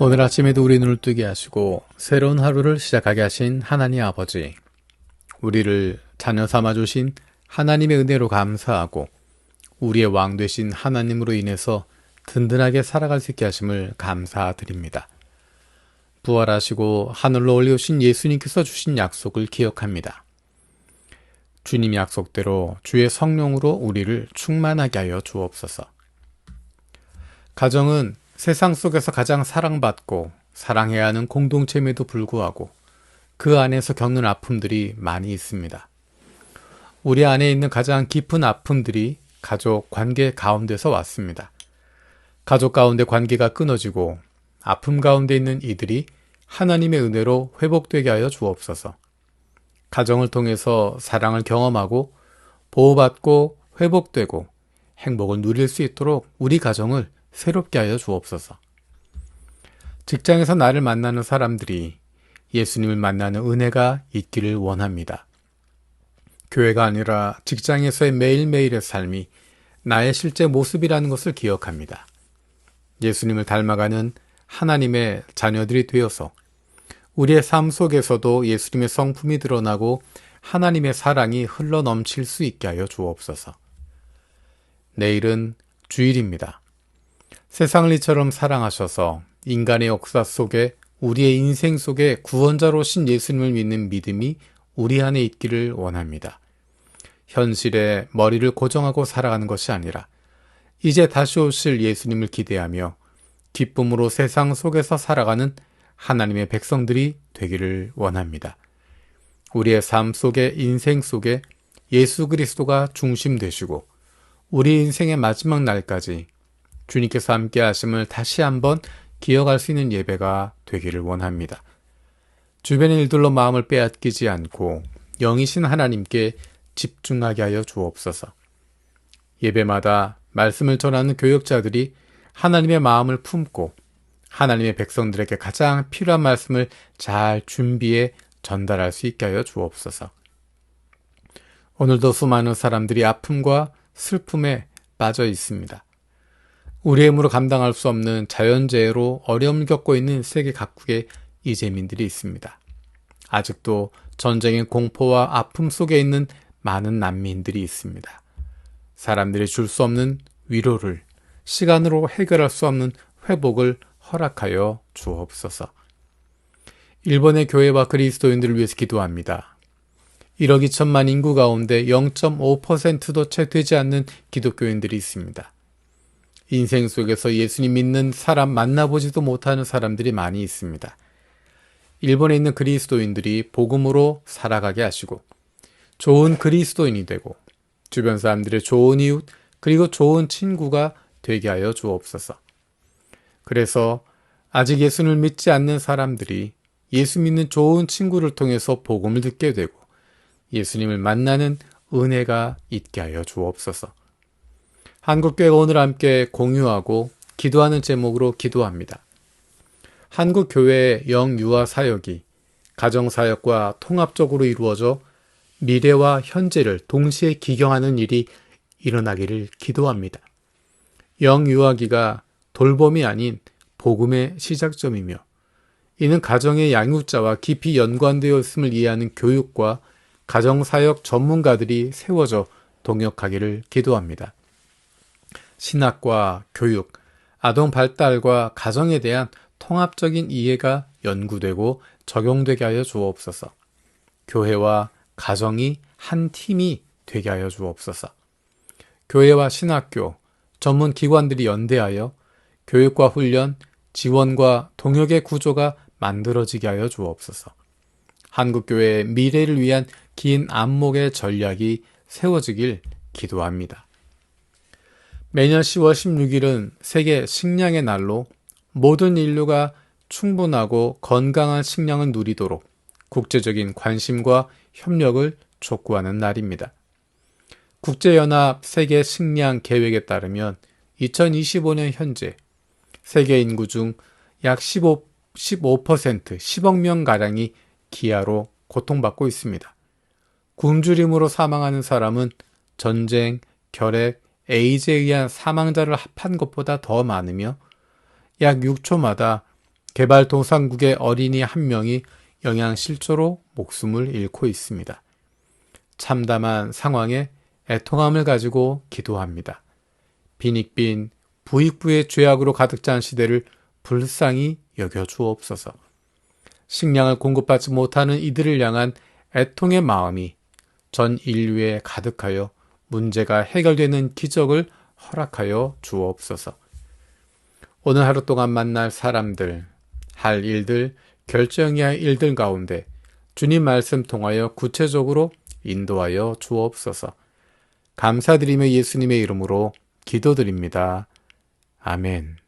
오늘 아침에도 우리 눈을 뜨게 하시고 새로운 하루를 시작하게 하신 하나님 아버지, 우리를 자녀 삼아주신 하나님의 은혜로 감사하고 우리의 왕 되신 하나님으로 인해서 든든하게 살아갈 수 있게 하심을 감사드립니다. 부활하시고 하늘로 올려오신 예수님께서 주신 약속을 기억합니다. 주님 약속대로 주의 성령으로 우리를 충만하게 하여 주옵소서. 가정은 세상 속에서 가장 사랑받고 사랑해야 하는 공동체임에도 불구하고 그 안에서 겪는 아픔들이 많이 있습니다. 우리 안에 있는 가장 깊은 아픔들이 가족 관계 가운데서 왔습니다. 가족 가운데 관계가 끊어지고 아픔 가운데 있는 이들이 하나님의 은혜로 회복되게 하여 주옵소서. 가정을 통해서 사랑을 경험하고 보호받고 회복되고 행복을 누릴 수 있도록 우리 가정을 새롭게 하여 주옵소서. 직장에서 나를 만나는 사람들이 예수님을 만나는 은혜가 있기를 원합니다. 교회가 아니라 직장에서의 매일매일의 삶이 나의 실제 모습이라는 것을 기억합니다. 예수님을 닮아가는 하나님의 자녀들이 되어서 우리의 삶 속에서도 예수님의 성품이 드러나고 하나님의 사랑이 흘러넘칠 수 있게 하여 주옵소서. 내일은 주일입니다. 세상을 이처럼 사랑하셔서 인간의 역사 속에 우리의 인생 속에 구원자로신 예수님을 믿는 믿음이 우리 안에 있기를 원합니다. 현실에 머리를 고정하고 살아가는 것이 아니라 이제 다시 오실 예수님을 기대하며 기쁨으로 세상 속에서 살아가는 하나님의 백성들이 되기를 원합니다. 우리의 삶 속에 인생 속에 예수 그리스도가 중심 되시고 우리 인생의 마지막 날까지 주님께서 함께 하심을 다시 한번 기억할 수 있는 예배가 되기를 원합니다. 주변의 일들로 마음을 빼앗기지 않고 영이신 하나님께 집중하게 하여 주옵소서. 예배마다 말씀을 전하는 교역자들이 하나님의 마음을 품고 하나님의 백성들에게 가장 필요한 말씀을 잘 준비해 전달할 수 있게 하여 주옵소서. 오늘도 수많은 사람들이 아픔과 슬픔에 빠져 있습니다. 우리의 힘으로 감당할 수 없는 자연재해로 어려움을 겪고 있는 세계 각국의 이재민들이 있습니다. 아직도 전쟁의 공포와 아픔 속에 있는 많은 난민들이 있습니다. 사람들이 줄 수 없는 위로를, 시간으로 해결할 수 없는 회복을 허락하여 주옵소서. 일본의 교회와 그리스도인들을 위해서 기도합니다. 1억 2천만 인구 가운데 0.5%도 채 되지 않는 기독교인들이 있습니다. 인생 속에서 예수님 믿는 사람 만나보지도 못하는 사람들이 많이 있습니다. 일본에 있는 그리스도인들이 복음으로 살아가게 하시고 좋은 그리스도인이 되고 주변 사람들의 좋은 이웃 그리고 좋은 친구가 되게 하여 주옵소서. 그래서 아직 예수를 믿지 않는 사람들이 예수 믿는 좋은 친구를 통해서 복음을 듣게 되고 예수님을 만나는 은혜가 있게 하여 주옵소서. 한국교회가 오늘 함께 공유하고 기도하는 제목으로 기도합니다. 한국교회의 영유아 사역이 가정사역과 통합적으로 이루어져 미래와 현재를 동시에 기경하는 일이 일어나기를 기도합니다. 영유아기가 돌봄이 아닌 복음의 시작점이며 이는 가정의 양육자와 깊이 연관되어 있음을 이해하는 교육과 가정사역 전문가들이 세워져 동역하기를 기도합니다. 신학과 교육, 아동 발달과 가정에 대한 통합적인 이해가 연구되고 적용되게 하여 주옵소서. 교회와 가정이 한 팀이 되게 하여 주옵소서. 교회와 신학교, 전문 기관들이 연대하여 교육과 훈련, 지원과 동역의 구조가 만들어지게 하여 주옵소서. 한국교회의 미래를 위한 긴 안목의 전략이 세워지길 기도합니다. 매년 10월 16일은 세계 식량의 날로 모든 인류가 충분하고 건강한 식량을 누리도록 국제적인 관심과 협력을 촉구하는 날입니다. 국제연합 세계 식량 계획에 따르면 2025년 현재 세계 인구 중 약 15% 10억 명가량이 기아로 고통받고 있습니다. 굶주림으로 사망하는 사람은 전쟁, 결핵, 에이즈에 의한 사망자를 합한 것보다 더 많으며 약 6초마다 개발도상국의 어린이 한 명이 영양실조로 목숨을 잃고 있습니다. 참담한 상황에 애통함을 가지고 기도합니다. 빈익빈 부익부의 죄악으로 가득 찬 시대를 불쌍히 여겨주옵소서. 식량을 공급받지 못하는 이들을 향한 애통의 마음이 전 인류에 가득하여 문제가 해결되는 기적을 허락하여 주옵소서. 오늘 하루 동안 만날 사람들, 할 일들, 결정해야 할 일들 가운데 주님 말씀 통하여 구체적으로 인도하여 주옵소서. 감사드리며 예수님의 이름으로 기도드립니다. 아멘.